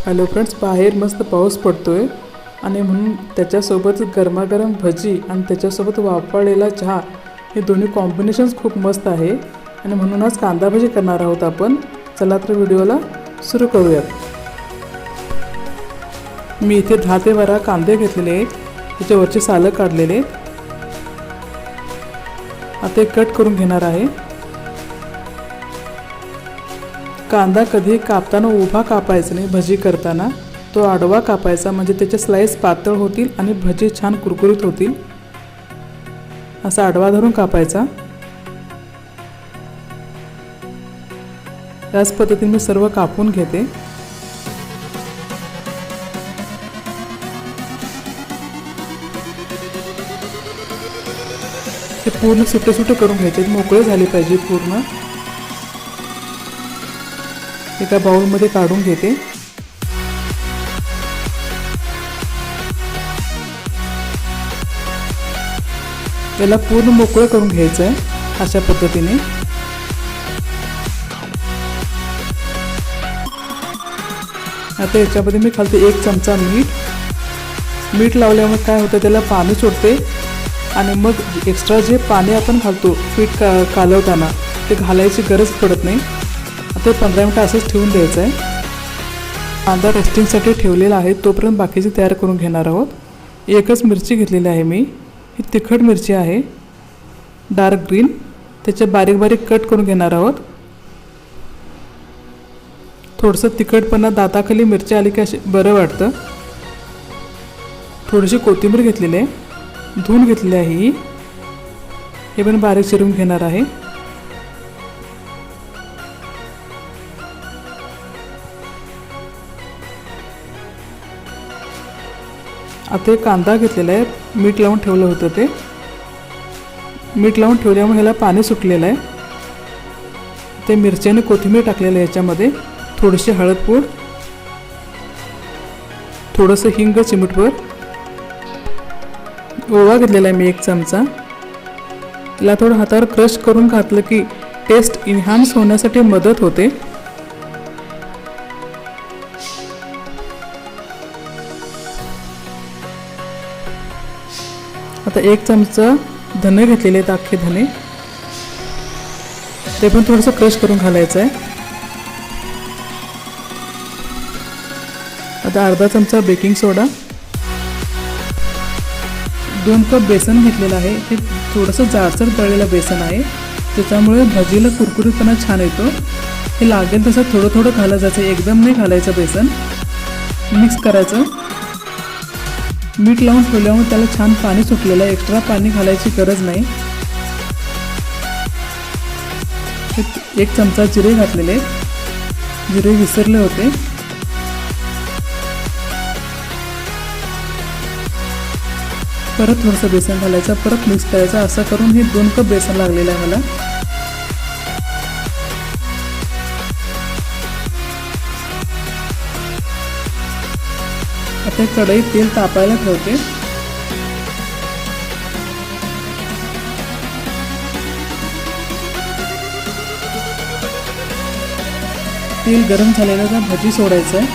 Hello friends, बाहेर मस्त पाऊस पडतोय आणि म्हणून त्याच्यासोबत गरमागरम भजी आणि त्याच्यासोबत वाफाळलेला चहा हे दोन्ही कॉम्बिनेशन्स खूप मस्त आहे आणि म्हणून आज कांदा भजी करणार आहोत आपण. चला तर व्हिडिओला सुरू करूयात. मी इथे 10 ते 12 कांदे घेतलेले आहेत, त्याच्यावरचे सालं काढलेले आहेत. आता कट करून घेणार आहे. कांदा कधी कापताना उभा कापायचा नाही, भजी करताना तो आडवा कापायचा, म्हणजे त्याचे स्लाइस पातळ होतील आणि भजी छान कुरकुरीत होतील. असा आडवा धरून कापायचा. याच पद्धतीने मी सर्व कापून घेते. हे पूर्ण सुटे सुटे करून घ्यायचे, मोकळे झाले पाहिजे पूर्ण. एका बाउलमध्ये काढून घेते. याला पूर्ण मोकळं करून घ्यायचं आहे अशा पद्धतीने. आता याच्यामध्ये मी घालते 1 चमचा मीठ लावल्यामुळे काय होतं, त्याला पाणी सुटते आणि मग एक्स्ट्रा जे पाणी आपण घालतो पीठ कालवताना ते घालायची गरज पडत नाही. आता 15 मिनिटं असंच ठेवून द्यायचं आहे. कांदा रेस्टिंगसाठी ठेवलेला आहे, तोपर्यंत बाकीची तयार करून घेणार आहोत. एकच मिरची घेतलेली आहे मी. ही तिखट मिरची आहे, डार्क ग्रीन. त्याचे बारीक बारीक कट करून घेणार आहोत. थोडंसं तिखटपणा दाताखाली मिरची आली की अशी बरं वाटतं. थोडीशी कोथिंबीर घेतलेली आहे, धुवून घेतलेली आहे. हे पण बारीक चिरून घेणार आहे. आता कांदा घेतलेला आहे, मीठ लावून ठेवलं होतं, ते मीठ लावून ठेवल्यामुळे ह्याला पाणी सुटलेलं आहे. ते मिरची आणि कोथिंबीर टाकलेलं आहे. याच्यामध्ये थोडीशी हळदपूड, थोडंसं हिंग चिमूटभर, ओवा घेतलेला आहे मी 1 चमचा. त्याला थोडं हातावर क्रश करून घातलं की टेस्ट इन्हान्स होण्यासाठी मदत होते. आता 1 चमचा धने घेतलेले आहेत, अख्खे धने. ते पण थोडंसं क्रश करून घालायचं आहे. आता अर्धा चमचा बेकिंग सोडा. 2 कप बेसन घेतलेलं आहे. ते थोडंसं जाडसर तळलेलं बेसन आहे, त्याच्यामुळे भजीला कुरकुरीतपणा छान येतो. हे लागेल तसं थोडं थोडं घालायचं जायचं, एकदम नाही घालायचं. बेसन मिक्स करायचं. मीठ लावून ठेवल्यामुळे त्याला छान पाणी सुटलेलं आहे, एक्स्ट्रा पाणी घालायची गरज नाही. 1 चमचा जिरे घातलेले, जिरे विसरले होते. परत थोडंसं बेसन घालायचं, परत मिक्स करायचं. असं करून हे 2 कप बेसन लागलेलं आहे मला. आता कढईत तेल तापायला ठेवते. तेल गरम झालेलं तर भजी सोडायचं आहे.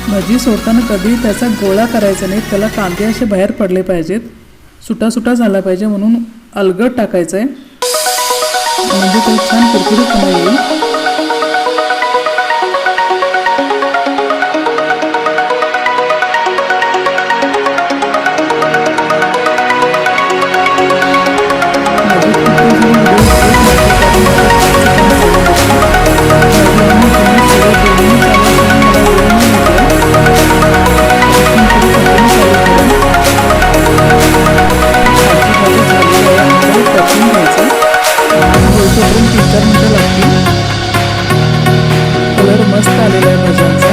भजी सोडताना कधी त्याचा गोळा करायचा नाही, त्याला कांदे असे बाहेर पडले पाहिजेत, सुटा सुटा झाला पाहिजे, म्हणून अलगद टाकायचं आहे, म्हणजे ते छान कुरकुरीतपणा येईल. कलर मस्त आलेला आहे भज्यांचा.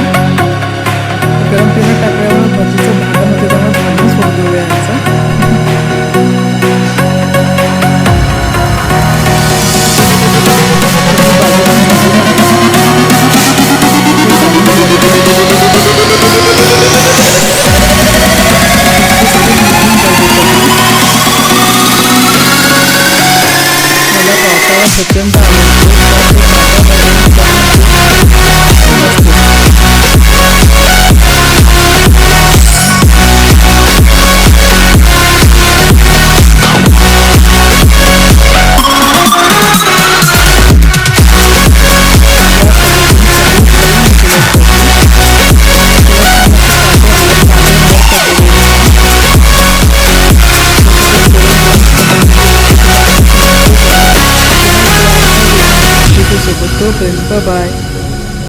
गरम तेलात टाकल्यावर भजीचं भांड्यामध्ये त्यामुळे भांडून सोडून देऊया याचा. प्रचंड आवडते. Friends, bye bye.